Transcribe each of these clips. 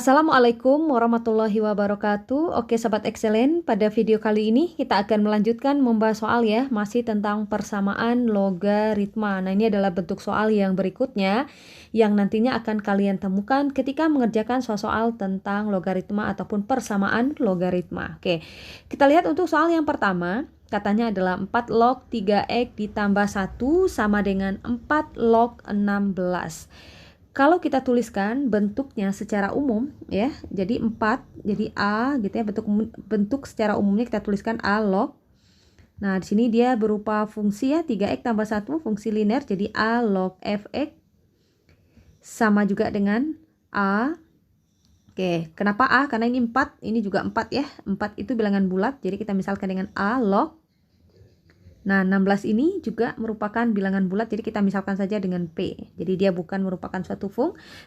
Assalamualaikum warahmatullahi wabarakatuh. Oke Sobat Excellent, pada video kali ini kita akan melanjutkan membahas soal ya, masih tentang persamaan logaritma. Nah ini adalah bentuk soal yang berikutnya yang nantinya akan kalian temukan ketika mengerjakan soal-soal tentang logaritma ataupun persamaan logaritma. Oke, kita lihat untuk soal yang pertama. Katanya adalah 4 log 3x ditambah 1 sama dengan 4 log 16. Kalau kita tuliskan bentuknya secara umum ya, jadi 4, jadi A gitu ya, bentuk secara umumnya kita tuliskan A log. Nah, di sini dia berupa fungsi ya, 3x tambah 1 fungsi linear, jadi A log fx sama juga dengan A. Oke, kenapa A? Karena ini 4, ini juga 4 ya. 4 itu bilangan bulat, jadi kita misalkan dengan A log. Nah, 16 ini juga merupakan bilangan bulat, jadi kita misalkan saja dengan P. Jadi dia bukan merupakan suatu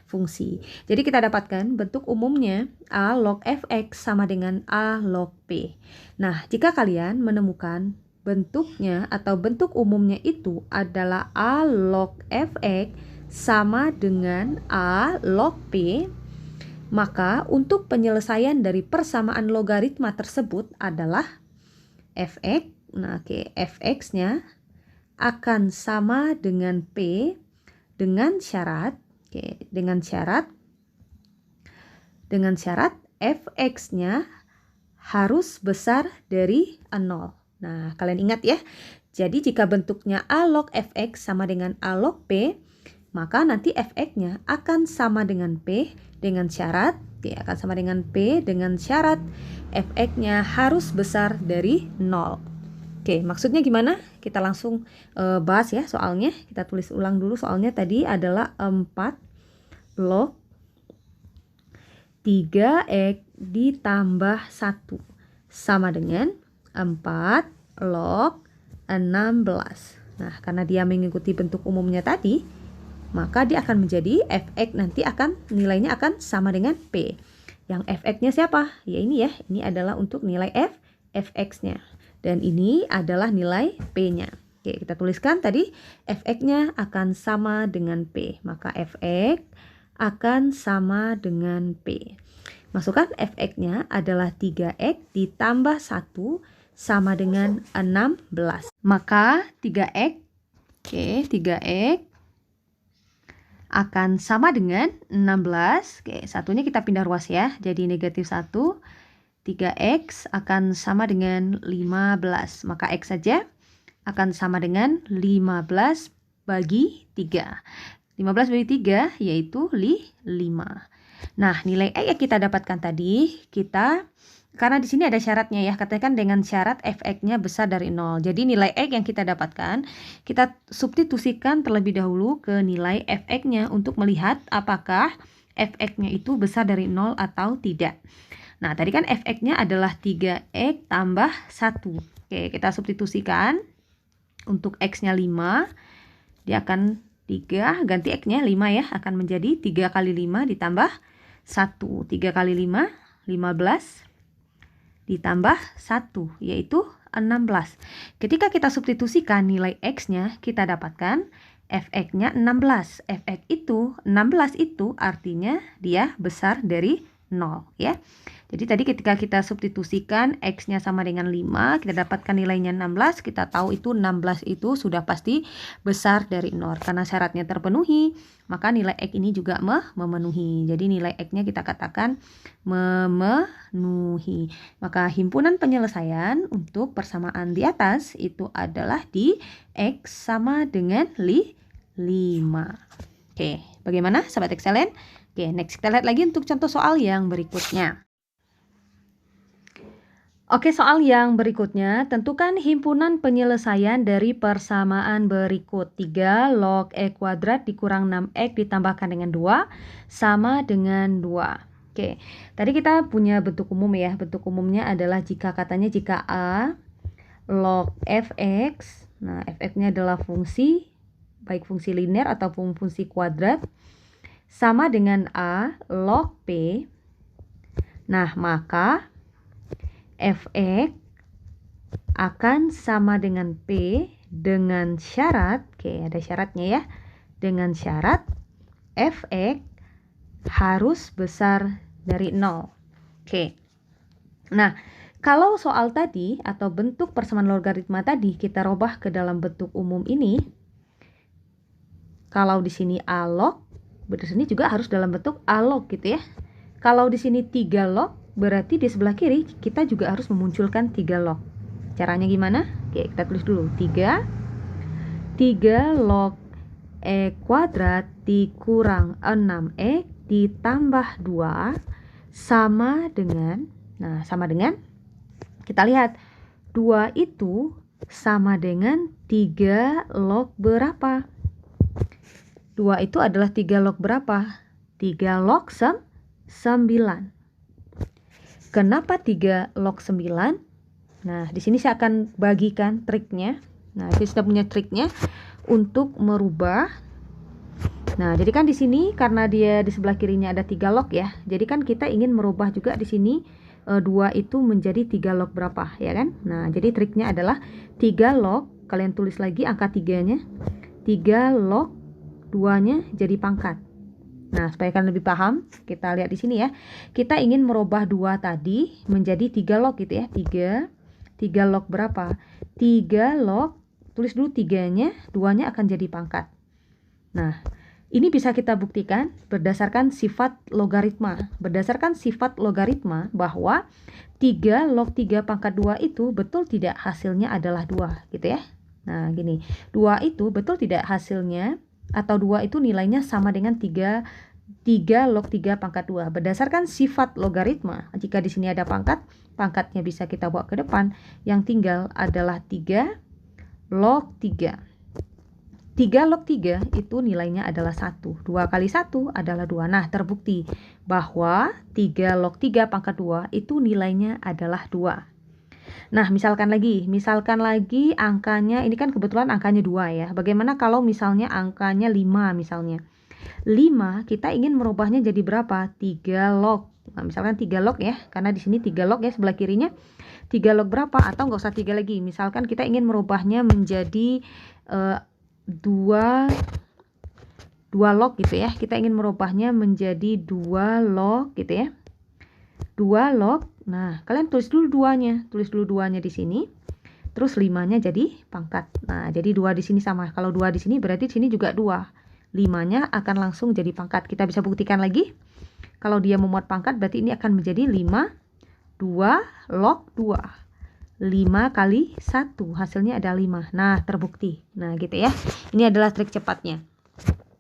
fungsi. Jadi kita dapatkan bentuk umumnya A log fx sama dengan A log P. Nah, jika kalian menemukan bentuknya atau bentuk umumnya itu adalah A log fx sama dengan A log P, maka untuk penyelesaian dari persamaan logaritma tersebut adalah fx. Nah, oke, fx-nya akan sama dengan P dengan syarat, dengan syarat fx-nya harus besar dari 0. Nah, kalian ingat ya. Jadi jika bentuknya A log fx sama dengan A log P, maka nanti fx-nya akan sama dengan P dengan syarat, akan sama dengan P dengan syarat fx-nya harus besar dari 0. Oke, maksudnya gimana? Kita langsung bahas ya soalnya. Kita tulis ulang dulu soalnya tadi adalah 4 log 3x ditambah 1 sama dengan 4 log 16. Nah, karena dia mengikuti bentuk umumnya tadi, maka dia akan menjadi fx nanti nilainya akan sama dengan P. Yang fx-nya siapa? Ya ini ya, ini adalah untuk nilai fx-nya. Dan ini adalah nilai P-nya. Oke, kita tuliskan tadi fx-nya akan sama dengan P. Maka fx akan sama dengan P. Masukkan fx-nya adalah 3x ditambah 1 sama dengan 16. Maka 3x, 3x akan sama dengan 16. Oke, satunya kita pindah ruas ya. Jadi negatif 1. 3x akan sama dengan 15. Maka x saja akan sama dengan 15 bagi 3. 15 bagi 3 yaitu 5. Nah, nilai x yang kita dapatkan tadi, karena di sini ada syaratnya ya, katakan dengan syarat fx-nya besar dari 0. Jadi nilai x yang kita dapatkan, kita substitusikan terlebih dahulu ke nilai fx-nya untuk melihat apakah fx-nya itu besar dari 0 atau tidak. Nah, tadi kan fx-nya adalah 3x tambah 1. Oke, kita substitusikan. Untuk x-nya 5, dia akan 3, ganti x-nya 5 ya, akan menjadi 3 kali 5 ditambah 1. 3 kali 5, 15 ditambah 1, yaitu 16. Ketika kita substitusikan nilai x-nya, kita dapatkan fx-nya 16. Fx itu, 16 itu artinya dia besar dari 0 ya. Jadi tadi ketika kita substitusikan x-nya sama dengan 5, kita dapatkan nilainya 16, kita tahu itu 16 itu sudah pasti besar dari 0. Karena syaratnya terpenuhi, maka nilai x ini juga memenuhi. Jadi nilai x-nya kita katakan memenuhi. Maka himpunan penyelesaian untuk persamaan di atas itu adalah di x sama dengan 5. Oke, bagaimana Sobat Excellent? Oke, next kita lihat lagi untuk contoh soal yang berikutnya. Oke, soal yang berikutnya, tentukan himpunan penyelesaian dari persamaan berikut. 3 log e kuadrat dikurang 6x ditambahkan dengan 2 sama dengan 2. Oke, tadi kita punya bentuk umum ya. Bentuk umumnya adalah jika A log fx, nah fx-nya adalah fungsi, baik fungsi linear ataupun fungsi kuadrat, sama dengan A log P. Nah, maka fx akan sama dengan P dengan syarat, ada syaratnya ya, dengan syarat fx harus besar dari 0. Oke. Nah, kalau soal tadi atau bentuk persamaan logaritma tadi kita rubah ke dalam bentuk umum ini, kalau di sini A log, di sini juga harus dalam bentuk A log gitu ya. Kalau di sini 3 log, berarti di sebelah kiri kita juga harus memunculkan 3 log. Caranya gimana? Oke, kita tulis dulu. 3 log E kuadrat dikurang 6X ditambah 2 sama dengan, kita lihat 2 itu sama dengan 3 log berapa? 2 itu adalah 3 log berapa? 3 log 9. Kenapa 3 log 9? Nah, di sini saya akan bagikan triknya. Nah, saya sudah punya triknya untuk merubah. Nah, jadi kan di sini karena dia di sebelah kirinya ada 3 log ya. Jadi kan kita ingin merubah juga di sini 2 itu menjadi 3 log berapa, ya kan? Nah, jadi triknya adalah 3 log, kalian tulis lagi angka 3-nya. 3 log 2-nya jadi pangkat. Nah, supaya kalian lebih paham, kita lihat di sini ya. Kita ingin merubah 2 tadi menjadi 3 log gitu ya. 3 log berapa? 3 log, tulis dulu 3-nya, 2-nya akan jadi pangkat. Nah, ini bisa kita buktikan berdasarkan sifat logaritma. Berdasarkan sifat logaritma bahwa 3 log 3 pangkat 2 itu betul tidak hasilnya adalah 2 gitu ya. Nah, gini. 2 itu betul tidak hasilnya atau 2 itu nilainya sama dengan 3 log 3 pangkat 2. Berdasarkan sifat logaritma, jika di sini ada pangkat, pangkatnya bisa kita bawa ke depan. Yang tinggal adalah 3 log 3. 3 log 3 itu nilainya adalah 1. 2 kali 1 adalah 2. Nah, terbukti bahwa 3 log 3 pangkat 2 itu nilainya adalah 2. Nah, misalkan lagi angkanya, ini kan kebetulan angkanya 2 ya. Bagaimana kalau misalnya angkanya 5 misalnya. 5 kita ingin merubahnya jadi berapa? 3 log. Nah, misalkan 3 log ya, karena di sini 3 log ya, sebelah kirinya 3 log berapa? Atau nggak usah 3 lagi. Misalkan kita ingin merubahnya menjadi 2 log gitu ya. Kita ingin merubahnya menjadi 2 log gitu ya. 2 log. Nah, kalian tulis dulu 2-nya. Tulis dulu 2-nya di sini. Terus 5-nya jadi pangkat. Nah, jadi 2 di sini sama. Kalau 2 di sini berarti di sini juga 2. 5-nya akan langsung jadi pangkat. Kita bisa buktikan lagi. Kalau dia memuat pangkat berarti ini akan menjadi 5 2 log 2. 5 kali 1 hasilnya ada 5. Nah, terbukti. Nah, gitu ya. Ini adalah trik cepatnya.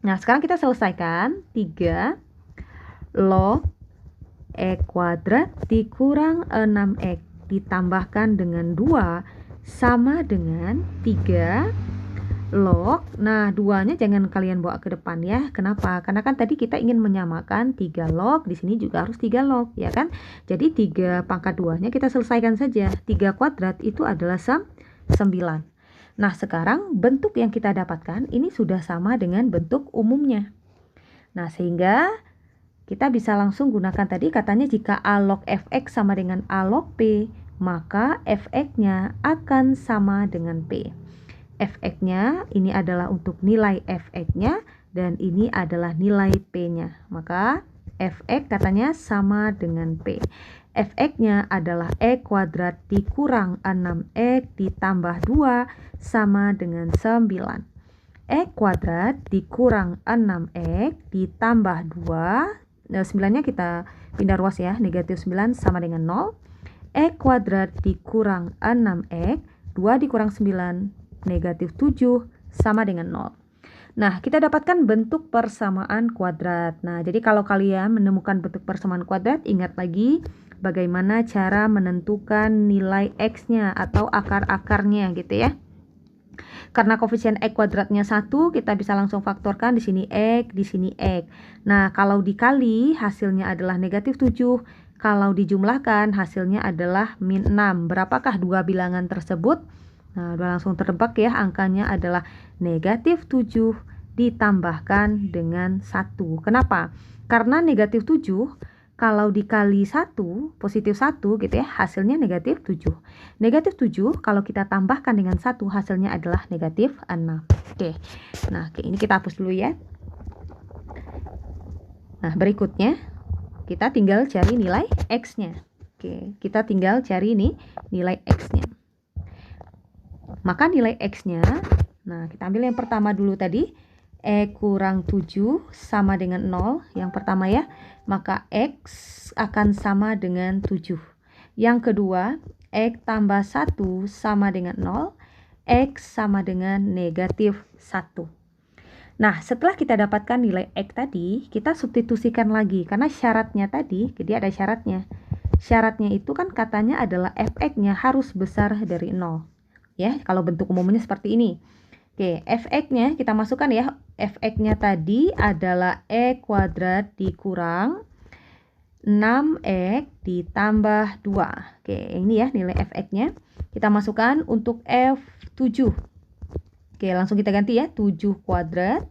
Nah, sekarang kita selesaikan. 3 log E kuadrat dikurang 6X ditambahkan dengan 2 sama dengan 3 log. Nah, 2-nya jangan kalian bawa ke depan ya. Kenapa? Karena kan tadi kita ingin menyamakan 3 log, di sini juga harus 3 log, ya kan? Jadi 3 pangkat 2-nya kita selesaikan saja. 3 kuadrat itu adalah 9. Nah, sekarang bentuk yang kita dapatkan ini sudah sama dengan bentuk umumnya. Nah, sehingga kita bisa langsung gunakan tadi katanya jika A log fx sama dengan A log p, maka fx-nya akan sama dengan p. Fx-nya ini adalah untuk nilai fx-nya dan ini adalah nilai p-nya. Maka fx katanya sama dengan p. Fx-nya adalah E kuadrat dikurang 6X ditambah 2 sama dengan 9. E kuadrat dikurang 6X ditambah 2, 9-nya kita pindah ruas ya, negatif 9 sama dengan 0. E kuadrat dikurang 6X, 2 dikurang 9, negatif 7 sama dengan 0. Nah, kita dapatkan bentuk persamaan kuadrat. Nah, jadi kalau kalian menemukan bentuk persamaan kuadrat, ingat lagi bagaimana cara menentukan nilai X-nya atau akar-akarnya gitu ya. Karena koefisien X kuadratnya 1, kita bisa langsung faktorkan di sini X, di sini X. Nah, kalau dikali hasilnya adalah negatif 7. Kalau dijumlahkan hasilnya adalah min 6. Berapakah dua bilangan tersebut? Nah, udah langsung terdebak ya, angkanya adalah negatif 7 ditambahkan dengan 1. Kenapa? Karena negatif 7 kalau dikali 1, positif 1 gitu ya, hasilnya negatif 7. Negatif 7 kalau kita tambahkan dengan 1 hasilnya adalah negatif 6. Oke, nah ini kita hapus dulu ya. Nah, berikutnya kita tinggal cari nilai X-nya. Oke, kita tinggal cari ini nilai X-nya. Maka nilai X-nya, nah kita ambil yang pertama dulu tadi, E kurang 7 sama dengan 0, yang pertama ya, maka X akan sama dengan 7. Yang kedua, X tambah 1 sama dengan 0, X sama dengan negatif 1. Nah, setelah kita dapatkan nilai X tadi, kita substitusikan lagi, karena syaratnya tadi, dia ada syaratnya. Syaratnya itu kan katanya adalah fx-nya harus besar dari 0. Ya, kalau bentuk umumnya seperti ini. Oke, fx-nya kita masukkan ya. Fx-nya tadi adalah E kuadrat dikurang 6x ditambah 2. Oke, ini ya nilai fx-nya. Kita masukkan untuk F7. Oke, langsung kita ganti ya. 7 kuadrat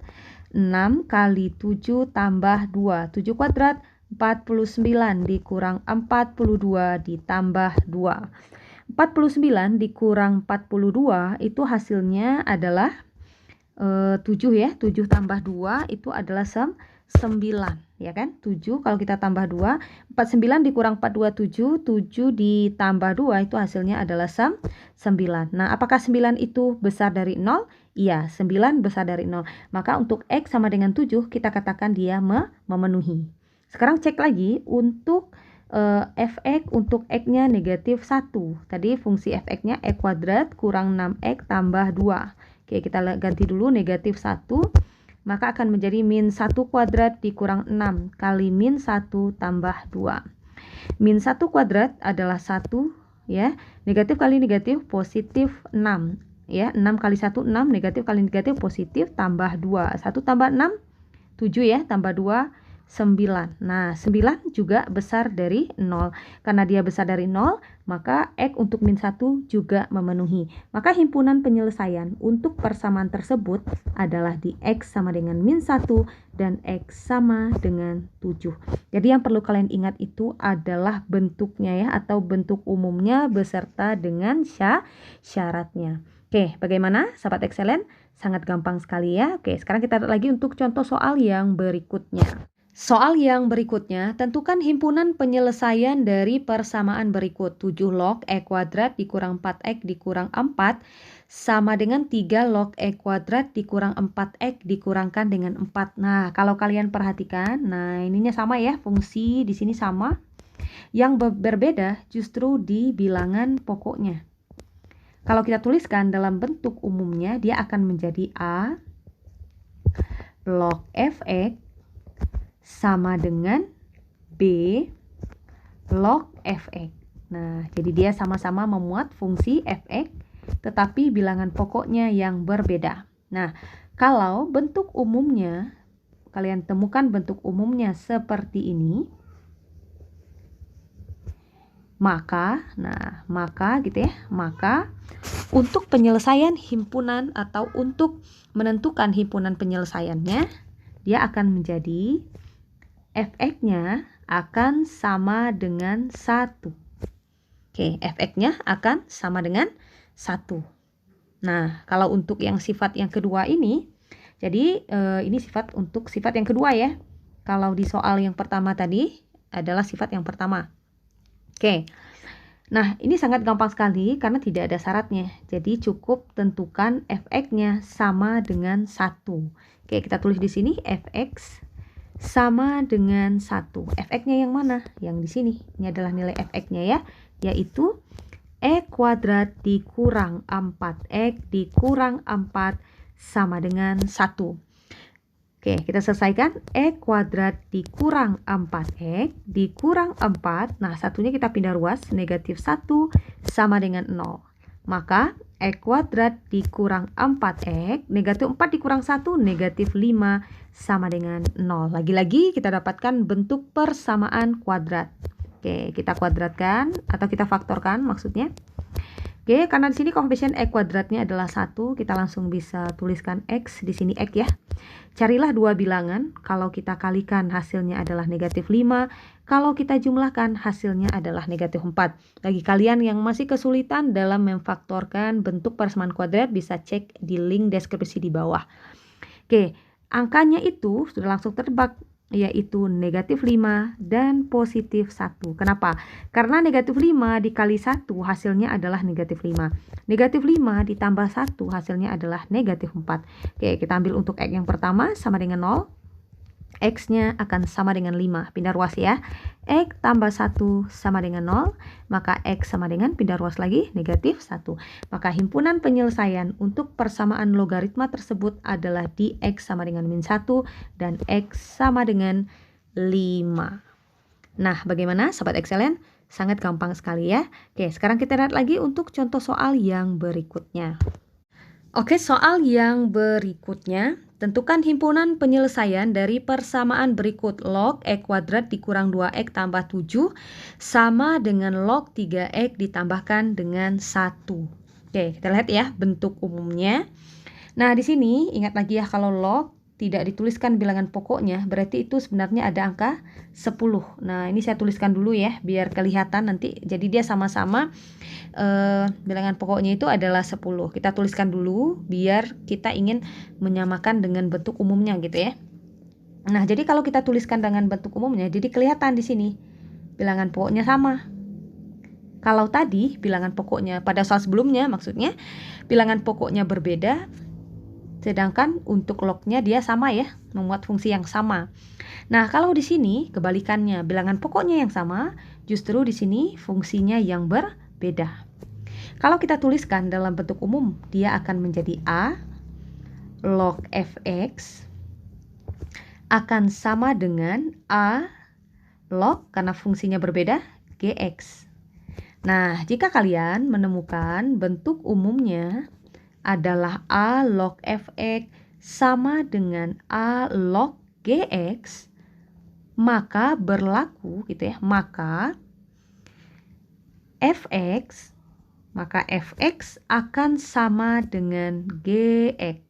6 kali 7 tambah 2. 7 kuadrat 49 dikurang 42 ditambah 2. 49 dikurang 42 itu hasilnya adalah 7 ya. 7 tambah 2 itu adalah 9 ya kan. 7 kalau kita tambah 2, 49 dikurang 42 7 ditambah 2 itu hasilnya adalah 9. Nah, apakah 9 itu besar dari 0? Iya, 9 besar dari 0. Maka untuk X sama dengan 7 kita katakan dia memenuhi. Sekarang cek lagi untuk fx untuk x-nya negatif 1. Tadi fungsi fx-nya e kuadrat kurang 6x tambah 2. Oke, kita ganti dulu negatif 1. Maka akan menjadi min 1 kuadrat dikurang 6 kali min 1 tambah 2. Min 1 kuadrat adalah 1 ya. Negatif kali negatif positif 6 ya. 6 kali 1 6, negatif kali negatif positif tambah 2. 1 tambah 6 7 ya, tambah 2 9. Nah, 9 juga besar dari 0. Karena dia besar dari 0, maka X untuk min 1 juga memenuhi. Maka himpunan penyelesaian untuk persamaan tersebut adalah di X sama dengan min 1 dan X sama dengan 7. Jadi yang perlu kalian ingat itu adalah bentuknya ya, atau bentuk umumnya beserta dengan syaratnya. Oke, bagaimana sahabat excellent? Sangat gampang sekali ya. Oke, sekarang kita lihat lagi untuk contoh soal yang berikutnya. Soal yang berikutnya, tentukan himpunan penyelesaian dari persamaan berikut. 7 log E kuadrat dikurang 4X dikurang 4 sama dengan 3 log E kuadrat dikurang 4X dikurangkan dengan 4. Nah, kalau kalian perhatikan, nah ininya sama ya, fungsi di sini sama. Yang berbeda justru di bilangan pokoknya. Kalau kita tuliskan dalam bentuk umumnya, dia akan menjadi A log fx sama dengan B log fx. Nah, jadi dia sama-sama memuat fungsi fx, tetapi bilangan pokoknya yang berbeda. Nah, kalau bentuk umumnya, kalian temukan bentuk umumnya seperti ini, maka gitu ya, maka untuk penyelesaian himpunan atau untuk menentukan himpunan penyelesaiannya, dia akan menjadi fx-nya akan sama dengan 1. Oke, fx-nya akan sama dengan 1. Nah, kalau untuk yang sifat yang kedua ini, jadi ini sifat untuk sifat yang kedua ya. Kalau di soal yang pertama tadi adalah sifat yang pertama. Oke. Nah, ini sangat gampang sekali karena tidak ada syaratnya. Jadi cukup tentukan fx-nya sama dengan 1. Oke, kita tulis di sini fx sama dengan 1. fx-nya yang mana? Yang di sini. Ini adalah nilai fx-nya ya, yaitu E kuadrat dikurang 4x dikurang 4 sama dengan 1. Oke, kita selesaikan. E kuadrat dikurang 4x dikurang 4. Nah, satunya kita pindah ruas, negatif 1 sama dengan 0. Maka E kuadrat dikurang 4x, negatif 4 dikurang 1, negatif 5 sama dengan 0. Lagi-lagi kita dapatkan bentuk persamaan kuadrat. Oke, kita kuadratkan atau kita faktorkan maksudnya. Oke, karena di sini koefisien E kuadratnya adalah 1, kita langsung bisa tuliskan X, di sini X ya. Carilah dua bilangan, kalau kita kalikan hasilnya adalah negatif 5, kalau kita jumlahkan hasilnya adalah negatif 4. Bagi kalian yang masih kesulitan dalam memfaktorkan bentuk persamaan kuadrat, bisa cek di link deskripsi di bawah. Oke, angkanya itu sudah langsung tertebak. yaitu negatif 5 dan positif 1. Kenapa? Karena negatif 5 dikali 1 hasilnya adalah negatif 5. Negatif 5 ditambah 1 hasilnya adalah negatif 4. Oke, kita ambil untuk X yang pertama sama dengan 0. X-nya akan sama dengan 5. Pindah ruas ya. X tambah 1 sama dengan 0. Maka X sama dengan, pindah ruas lagi, negatif 1. Maka himpunan penyelesaian untuk persamaan logaritma tersebut adalah di X sama dengan min 1 dan X sama dengan 5. Nah, bagaimana Sobat Excellent? Sangat gampang sekali ya. Oke, sekarang kita lihat lagi untuk contoh soal yang berikutnya. Oke, soal yang berikutnya. Tentukan himpunan penyelesaian dari persamaan berikut. Log X kuadrat dikurang 2X tambah 7 sama dengan log 3X ditambahkan dengan 1. Oke, kita lihat ya bentuk umumnya. Nah, di sini ingat lagi ya, kalau log tidak dituliskan bilangan pokoknya, berarti itu sebenarnya ada angka 10. Nah, ini saya tuliskan dulu ya, biar kelihatan nanti. Jadi dia sama-sama bilangan pokoknya itu adalah 10. Kita tuliskan dulu biar kita ingin menyamakan dengan bentuk umumnya gitu ya. Nah, jadi kalau kita tuliskan dengan bentuk umumnya, jadi kelihatan di sini bilangan pokoknya sama. Kalau tadi bilangan pokoknya pada soal sebelumnya, maksudnya bilangan pokoknya berbeda, sedangkan untuk lognya dia sama ya, memuat fungsi yang sama. Nah, kalau di sini kebalikannya, bilangan pokoknya yang sama, justru di sini fungsinya yang berbeda. Kalau kita tuliskan dalam bentuk umum, dia akan menjadi A log fx akan sama dengan A log, karena fungsinya berbeda, gx. Nah, jika kalian menemukan bentuk umumnya adalah A log fx sama dengan A log gx, maka berlaku gitu ya, maka fx akan sama dengan gx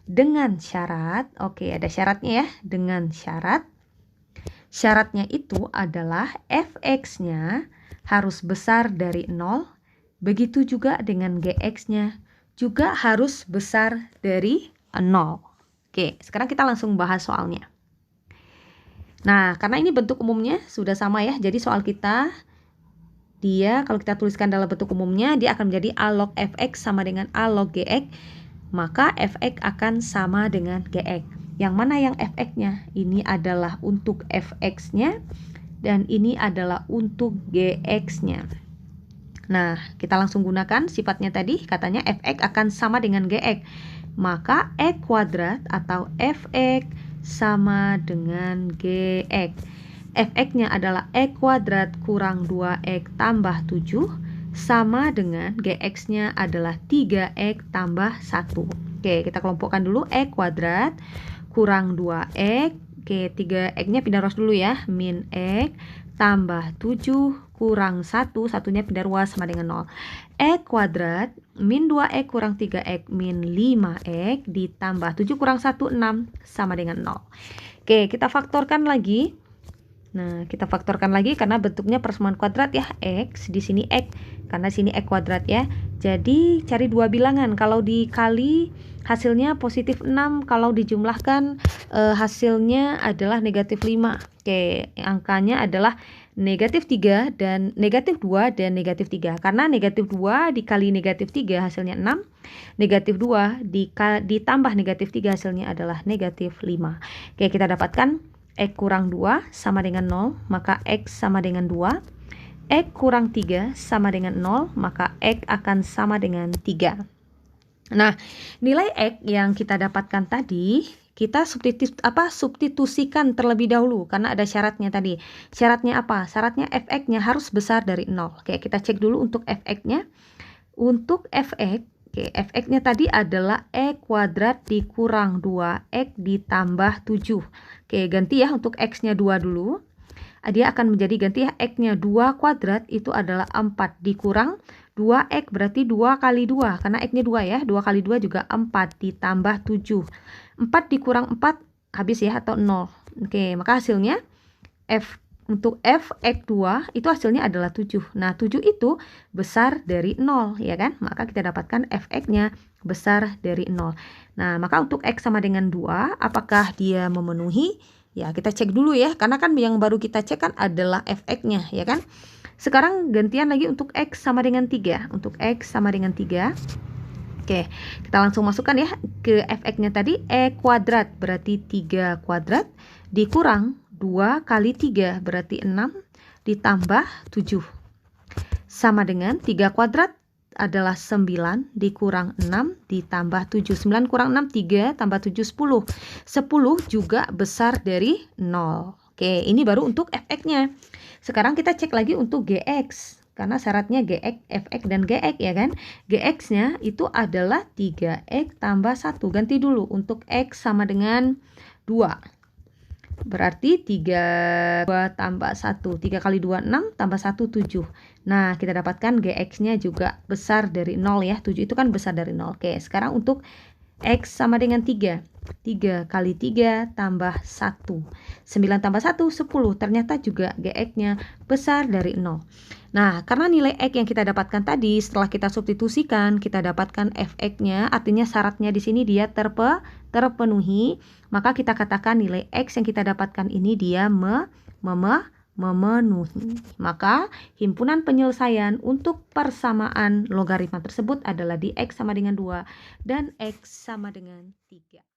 dengan syarat, oke ada syaratnya ya, dengan syaratnya itu adalah fx-nya harus besar dari 0, begitu juga dengan gx-nya juga harus besar dari 0. Oke, sekarang kita langsung bahas soalnya. Nah, karena ini bentuk umumnya sudah sama ya, jadi soal kita, dia kalau kita tuliskan dalam bentuk umumnya, dia akan menjadi A log fx sama dengan A log gx, maka fx akan sama dengan gx. Yang mana yang fx-nya? Ini adalah untuk fx-nya, dan ini adalah untuk gx-nya. Nah, kita langsung gunakan sifatnya tadi, katanya fx akan sama dengan gx. Maka x kuadrat atau fx sama dengan gx. Fx-nya adalah x kuadrat kurang 2x tambah 7 sama dengan gx-nya adalah 3x tambah 1. Oke, kita kelompokkan dulu. X kuadrat kurang 2x. Oke, 3x-nya pindah ruas dulu ya. Min x tambah 7 kurang 1, satunya pindah ruas sama dengan 0. X kuadrat min 2x kurang 3x min 5x ditambah 7 kurang 1, 6 sama dengan 0. Oke, kita faktorkan lagi. Nah, kita faktorkan lagi karena bentuknya persamaan kuadrat ya. X, di sini x, karena sini x kuadrat ya. Jadi cari dua bilangan. Kalau dikali hasilnya positif 6, kalau dijumlahkan hasilnya adalah negatif 5. Oke, angkanya adalah negatif 3 dan negatif 2 dan negatif 3. Karena negatif 2 dikali negatif 3 hasilnya 6. Negatif 2 ditambah negatif 3 hasilnya adalah negatif 5. Oke, kita dapatkan X kurang 2 sama dengan 0, maka X sama dengan 2. X kurang 3 sama dengan 0, maka X akan sama dengan 3. Nah, nilai X yang kita dapatkan tadi, kita substitusikan terlebih dahulu karena ada syaratnya tadi. Syaratnya apa? Syaratnya fx-nya harus besar dari 0. Oke, kita cek dulu untuk fx-nya. Untuk fx, oke, fx-nya tadi adalah x kuadrat dikurang 2x ditambah 7. Oke, ganti ya untuk x-nya 2 dulu. Dia akan menjadi ganti ya, x-nya 2 kuadrat itu adalah 4 dikurang 2x berarti 2 kali 2. Karena x-nya 2 ya, 2 kali 2 juga 4 ditambah 7. 4 dikurang 4 habis ya atau 0. Oke, maka hasilnya untuk fx2 itu hasilnya adalah 7. Nah, 7 itu besar dari 0 ya kan? Maka kita dapatkan fx-nya besar dari 0. Nah, maka untuk x sama dengan 2, apakah dia memenuhi? Ya, kita cek dulu ya, karena kan yang baru kita cek kan adalah fx-nya, ya kan? Sekarang gantian lagi untuk x sama dengan 3. Untuk x sama dengan 3. Oke, kita langsung masukkan ya ke fx-nya tadi. E kuadrat berarti 3 kuadrat dikurang 2 kali 3 berarti 6 ditambah 7. Sama dengan 3 kuadrat adalah 9 dikurang 6 ditambah 7. 9 kurang 6, 3 tambah 7, 10. 10 juga besar dari 0. Oke, ini baru untuk fx-nya. Sekarang kita cek lagi untuk gx. Karena syaratnya gx, fx, dan gx ya kan. Gx-nya itu adalah 3x tambah 1. Ganti dulu untuk x sama dengan 2. Berarti 3 tambah 1. 3 kali 2, 6. Tambah 1, 7. Nah, kita dapatkan gx-nya juga besar dari 0 ya. 7 itu kan besar dari 0. Oke, sekarang untuk x sama dengan 3. 3 kali 3 tambah 1. 9 tambah 1, 10. Ternyata juga gx-nya besar dari 0. Nah, karena nilai x yang kita dapatkan tadi, setelah kita substitusikan, kita dapatkan fx-nya, artinya syaratnya di sini dia terpenuhi, maka kita katakan nilai x yang kita dapatkan ini dia memenuhi. Maka himpunan penyelesaian untuk persamaan logaritma tersebut adalah di x sama dengan 2 dan x sama dengan 3.